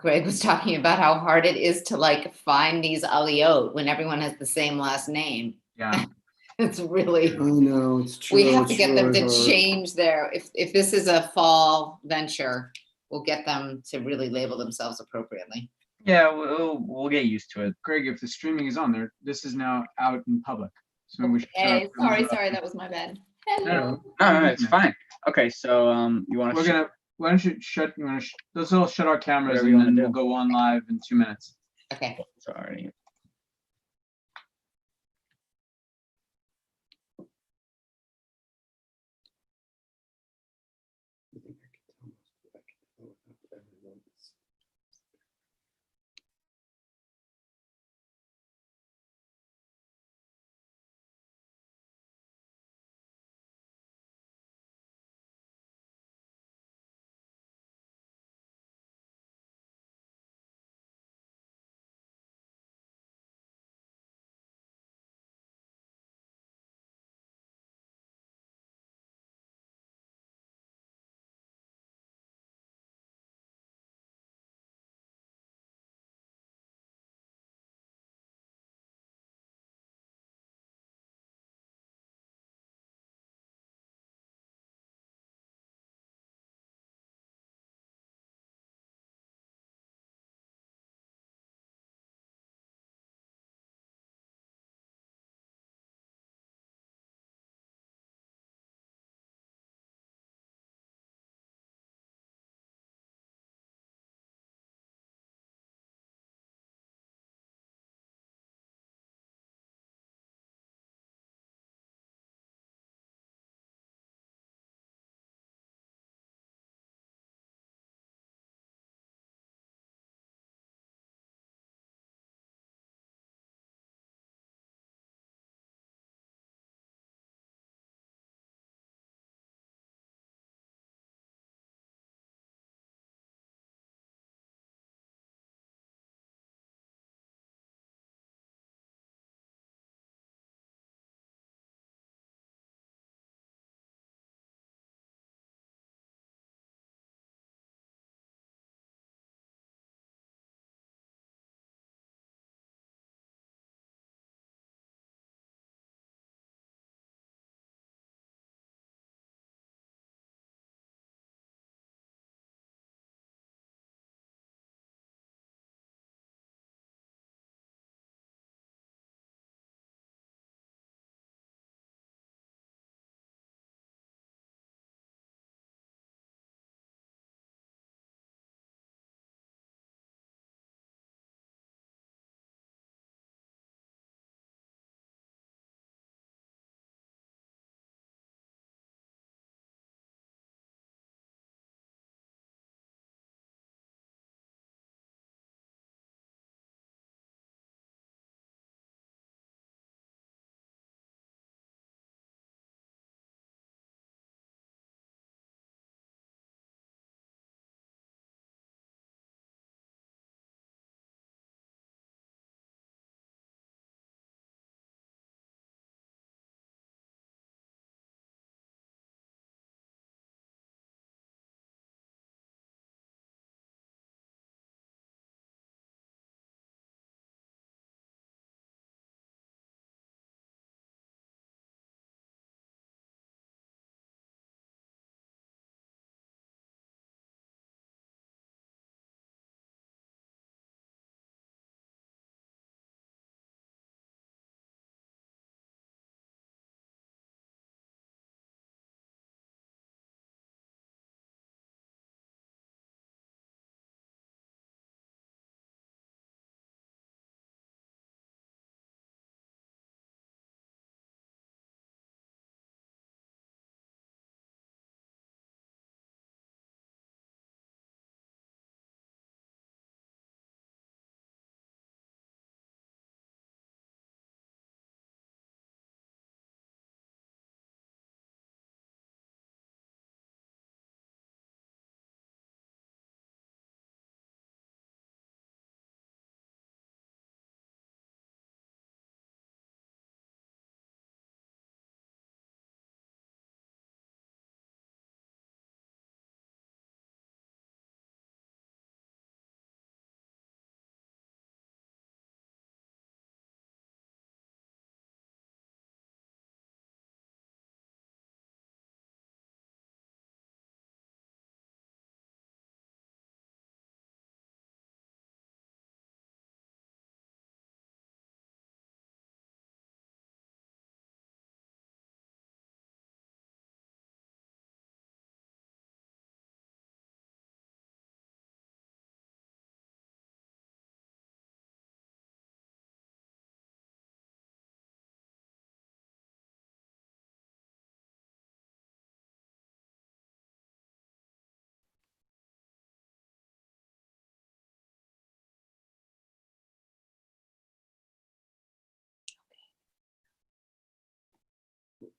Greg was talking about how hard it is to like find these aliyot when everyone has the same last name. Yeah. It's really, I know, it's true. we have to it's get them really to hard. change their, if this is a fall venture, we'll get them to really label themselves appropriately. Yeah, we'll get used to it. Greg, if the streaming is on there, this is now out in public. So we should shut Okay, our sorry, cameras off. that was my bad. No, Hello. no, it's fine. Okay, so you want to? why don't you shut? Let's all shut our cameras Whatever and you wanna then do. we'll go on live in 2 minutes. Okay. Sorry.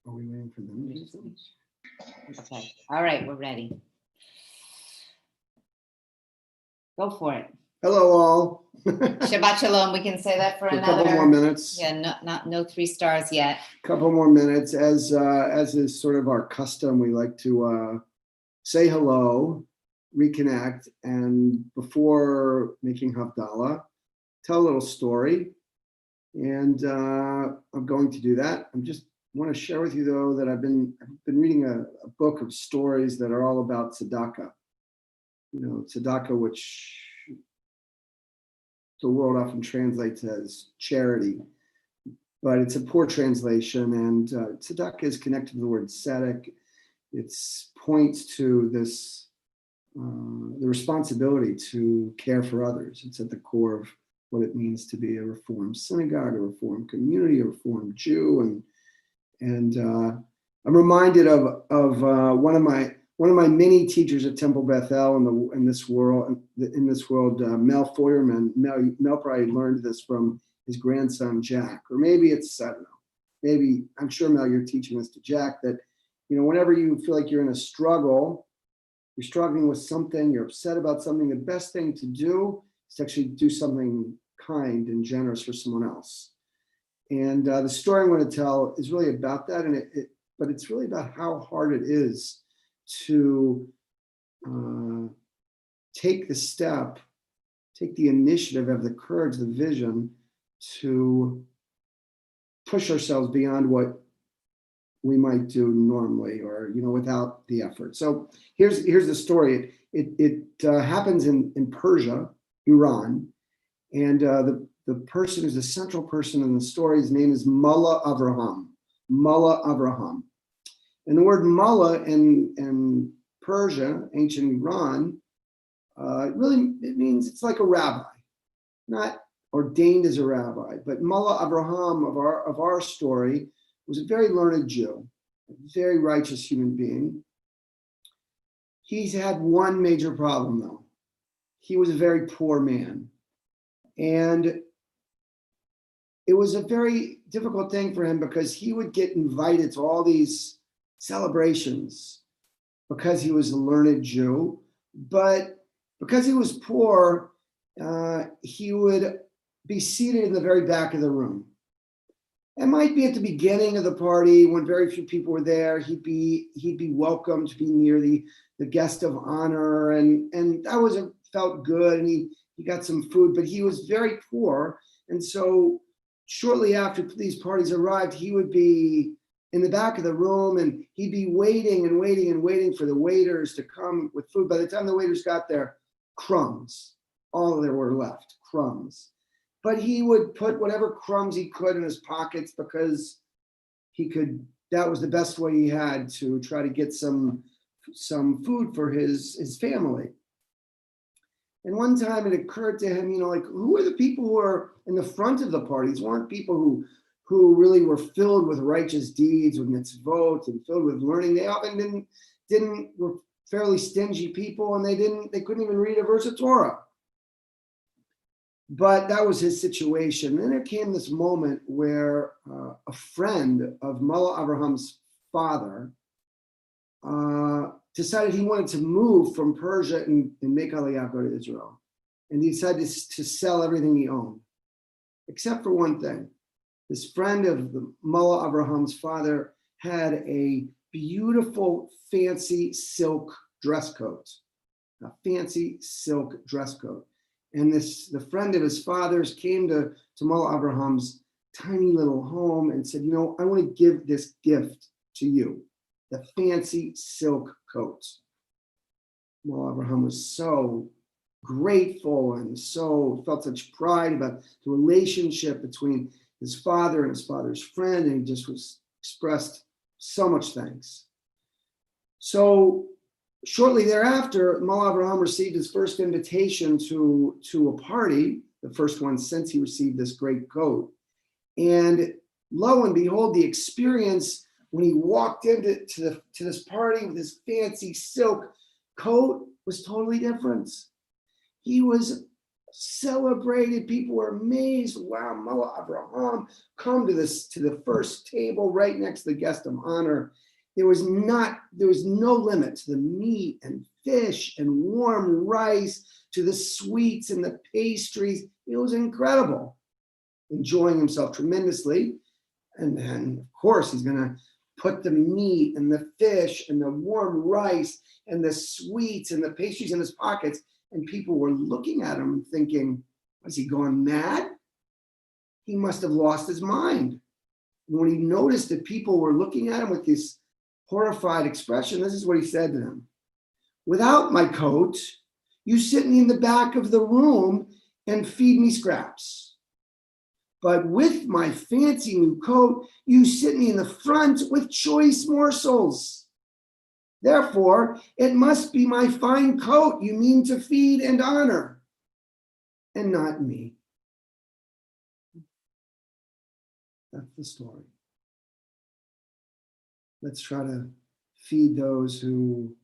Are we waiting for them to do something? Okay, all right, we're ready. Go for it. Hello, all. Shabbat shalom, we can say that for A couple more another, minutes. yeah, no 3 stars yet. Couple more minutes. As is sort of our custom, we like to say hello, reconnect, and before making Havdalah, tell a little story. And I'm going to do that. I just want to share with you, though, that I've been reading a book of stories that are all about tzedakah. You know, tzedakah, which the world often translates as charity, but it's a poor translation. And tzedakah is connected to the word tzedek. It points to this, the responsibility to care for others. It's at the core of what it means to be a Reformed synagogue, a Reformed community, a Reformed Jew. And I'm reminded of one of my many teachers at Temple Beth-El in this world, Mel Feuerman. Mel probably learned this from his grandson, Jack, or maybe it's, I don't know, maybe, I'm sure, Mel, you're teaching this to Jack, that, you know, whenever you feel like you're in a struggle, you're struggling with something, you're upset about something, the best thing to do is to actually do something kind and generous for someone else. And the story I'm going to tell is really about that, but it's really about how hard it is to take the step, take the initiative, have the courage, the vision to push ourselves beyond what we might do normally, or, you know, without the effort. So here's the story. It happens in Persia, Iran, and the person who's the central person in the story, his name is Mullah Avraham. Mullah Avraham. And the word mullah in Persia, ancient Iran, it means it's like a rabbi, not ordained as a rabbi. But Mullah Avraham of our story was a very learned Jew, a very righteous human being. He's had one major problem, though. He was a very poor man. And it was a very difficult thing for him because he would get invited to all these celebrations because he was a learned Jew. But because he was poor, he would be seated in the very back of the room. It might be at the beginning of the party when very few people were there. He'd be welcomed to be near the guest of honor, and that felt good, and he got some food, but he was very poor, and so shortly after these parties arrived, he would be in the back of the room, and he'd be waiting and waiting and waiting for the waiters to come with food. By the time the waiters got there, crumbs, all there were left, crumbs. But he would put whatever crumbs he could in his pockets because that was the best way he had to try to get some food for his family. And one time it occurred to him, you know, like, who are the people who are in the front of the parties? Weren't people who really were filled with righteous deeds, with mitzvot, and filled with learning. They often were fairly stingy people, and they couldn't even read a verse of Torah. But that was his situation. Then there came this moment where a friend of Mullah Abraham's father decided he wanted to move from Persia and make Aliyah, go to Israel. And he decided to sell everything he owned, except for one thing. This friend of the Mullah Abraham's father had a beautiful, fancy silk dress coat, a fancy silk dress coat. And the friend of his father's came to Mullah Abraham's tiny little home and said, you know, I want to give this gift to you, the fancy silk coat. Mullah Abraham was so grateful and so felt such pride about the relationship between his father and his father's friend, and he just expressed so much thanks. So shortly thereafter, Mullah Abraham received his first invitation to a party, the first one since he received this great coat. And lo and behold, the experience when he walked into this party with his fancy silk coat was totally different. He was celebrated. People were amazed. Wow, Mullah Abraham, come to the first table right next to the guest of honor. There was no limit to the meat and fish and warm rice, to the sweets and the pastries. It was incredible. Enjoying himself tremendously. And then, of course, he's going to put the meat and the fish and the warm rice and the sweets and the pastries in his pockets. And people were looking at him thinking, was he gone mad? He must have lost his mind. And when he noticed that people were looking at him with this horrified expression, this is what he said to them. Without my coat, you sit me in the back of the room and feed me scraps. But with my fancy new coat, you sit me in the front with choice morsels. Therefore, it must be my fine coat you mean to feed and honor, and not me. That's the story. Let's try to feed those who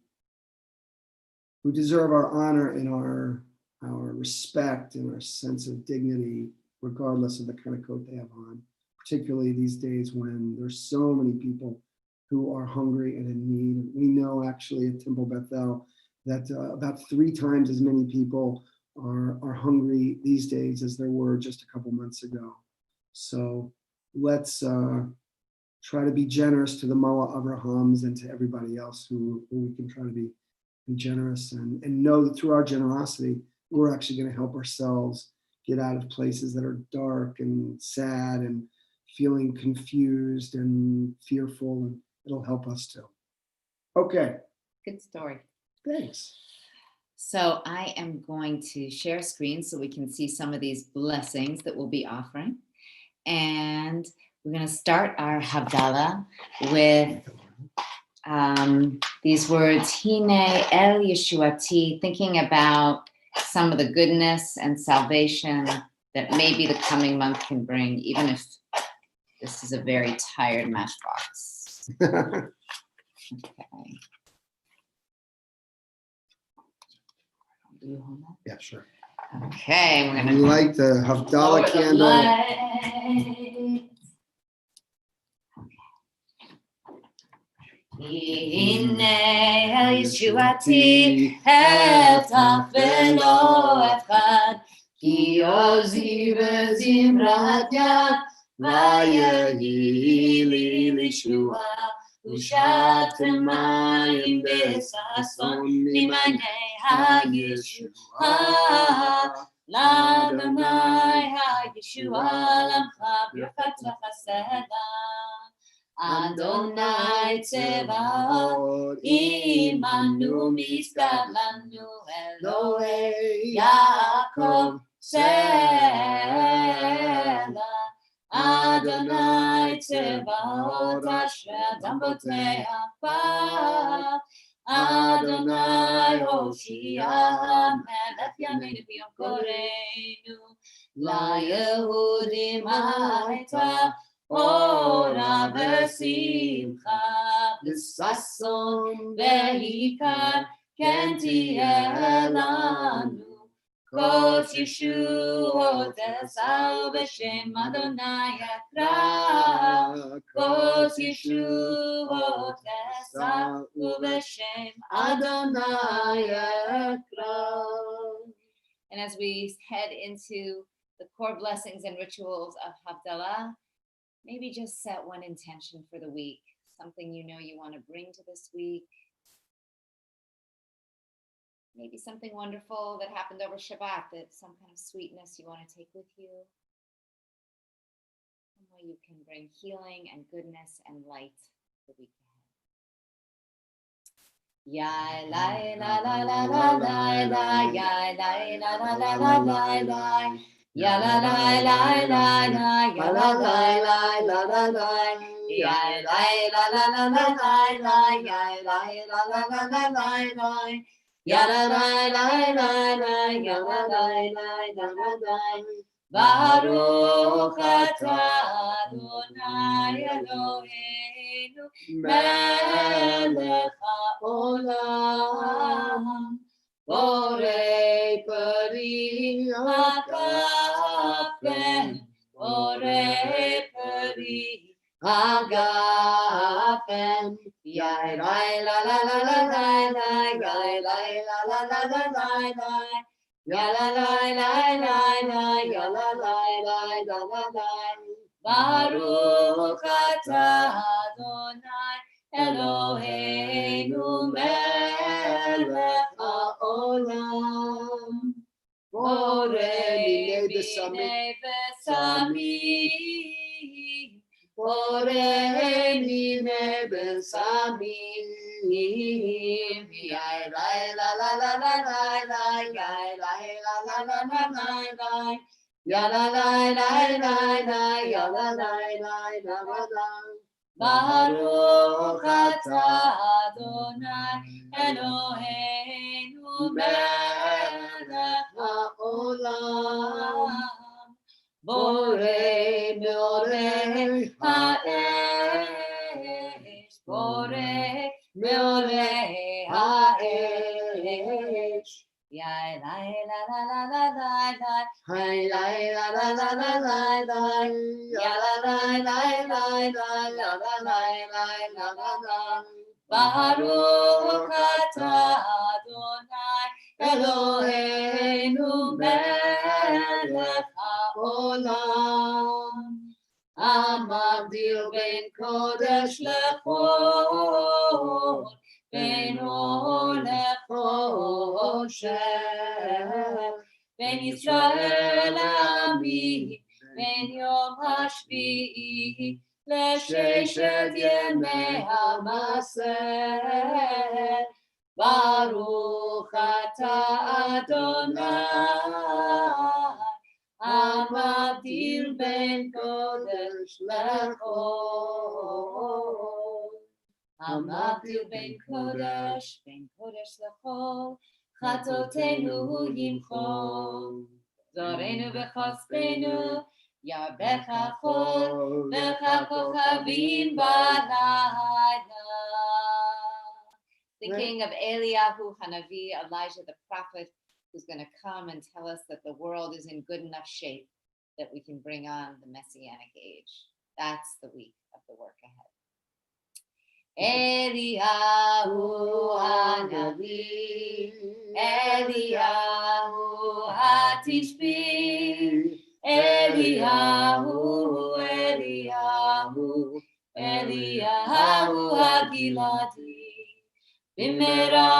deserve our honor and our respect and our sense of dignity, regardless of the kind of coat they have on, particularly these days when there's so many people who are hungry and in need. We know actually at Temple Beth-El that about 3 times as many people are hungry these days as there were just a couple months ago. So let's try to be generous to the Mullah Abrahams and to everybody else who we can try to be generous and know that through our generosity, we're actually going to help ourselves get out of places that are dark and sad and feeling confused and fearful, and it'll help us too. Okay. Good story. Thanks. So I am going to share a screen so we can see some of these blessings that we'll be offering. And we're going to start our Havdalah with these words, Hine El Yeshuati, thinking about some of the goodness and salvation that maybe the coming month can bring, even if this is a very tired matchbox. Okay. Do you hold that? Yeah, sure. Okay, we're We gonna light the Havdalah candle. Hine Yeshuati eftach velo echad ki ozi vezimrat yad vayehi li lishua ushatem mayim besason limanei hayeshua l'Adonai hayeshua lamcha birkat v'chesed Adonai Tzevaot imanu miskad lanu Elohei Yaakov Sela Adonai Tzevaot asher adam boteach ba Adonai Hoshia melech yameinu b'yom koreinu la Yehudim hayta Ora v'simcha v'sason v'hikar ken tiyeh lanu kos Yeshuot esau b'shem Adonai yakra kos Yeshuot esau b'shem Adonai yakra. And as we head into the core blessings and rituals of Havdalah, maybe just set one intention for the week, something you know you want to bring to this week. Maybe something wonderful that happened over Shabbat, that some kind of sweetness you want to take with you. Some way you can bring healing and goodness and light the week ahead. Ya la la la la la la ya la la la la la la Ya la la la la la, ya la la la la la la, ya la la la la la la, ya la la la la la la, ya la la la la la, ya la la la la la. Baruch atah Adonai Eloheinu melech haolam. Borei pari agafen. Yai lai la la la la lai lai, yai lai la la la la lai lai. Ya la lai lai lai lai, ya la lai lai la la lai. Baruch atah Adonai Eloheinu melech haolam. Borei minei besamim. Borei minei besamim. Yai lai la la la la lai lai, yai lai la la la la lai lai. Ya la lai lai lai lai, ya la lai lai la la lai. Baruch atah Adonai Eloheinu melech haolam. Borei meorei ha'esh. Borei meorei ha'esh. Yai lai la la la la lai lai. Hai lai la la la la lai lai. Ya la lai lai lai lai. La la lai lai la la lai. Baruch atah Adonai Eloheinu melech haolam. Amavdil ben kodesh lechol, ben or lechosher, ben Yisrael ami, ben yom hashvi'i, לששת ימי המעשר. ברוך אתה אדוני המבדיל בין קודש לחול. המבדיל בין קודש לחול, חטאותינו ימחול. זורנו וחסדנו ירבך חול, וככוכבים בלילה. Thinking of Eliyahu Hanavi, Elijah the prophet, who's going to come and tell us that the world is in good enough shape that we can bring on the Messianic age. That's the week of the work ahead. Eliyahu Hanavi, Eliyahu Hatishbi, Eliyahu, Eliyahu, Eliyahu Hagiladi. Bimera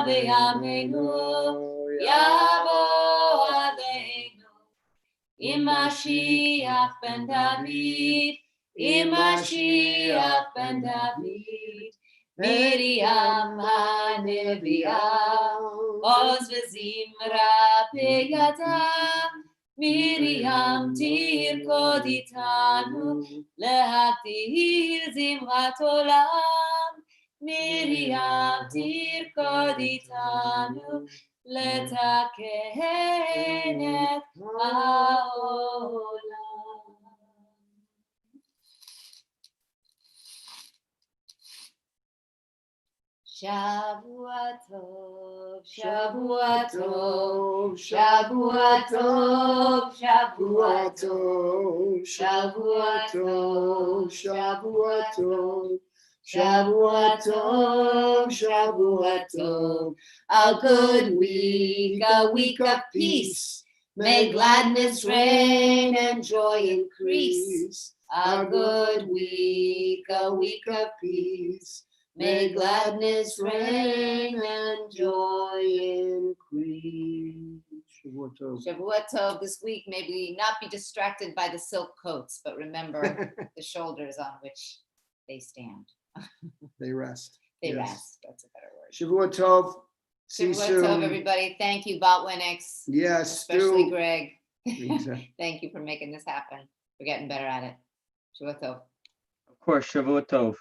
b'yameinu yavo aleinu. Im Mashiach ben David, Im Mashiach ben David. Miriam haneviyah, oz v'zimra b'yada. Miriam tirkod itanu, lehavdil zimrat olam. Miriam tirkod itanu, letaken et haolam. Shavua tov, Shavua tov, Shavua tov, Shavua tov, Shavua tov, Shavua tov. Shavua tov, Shavua tov, a good week, a week of peace. May gladness reign and joy increase. A good week, a week of peace. May gladness reign and joy increase. Shavua tov. Shavua tov this week, maybe not be distracted by the silk coats, but remember the shoulders on which they stand. They rest. They Yes. rest. That's a better word. Shavua tov. See you Shavua soon. tov, everybody. Thank you, Botwinix. Yes, Especially Stu. Greg. Exactly. Thank you for making this happen. We're getting better at it. Shavua tov. Of course, Shavua Tov.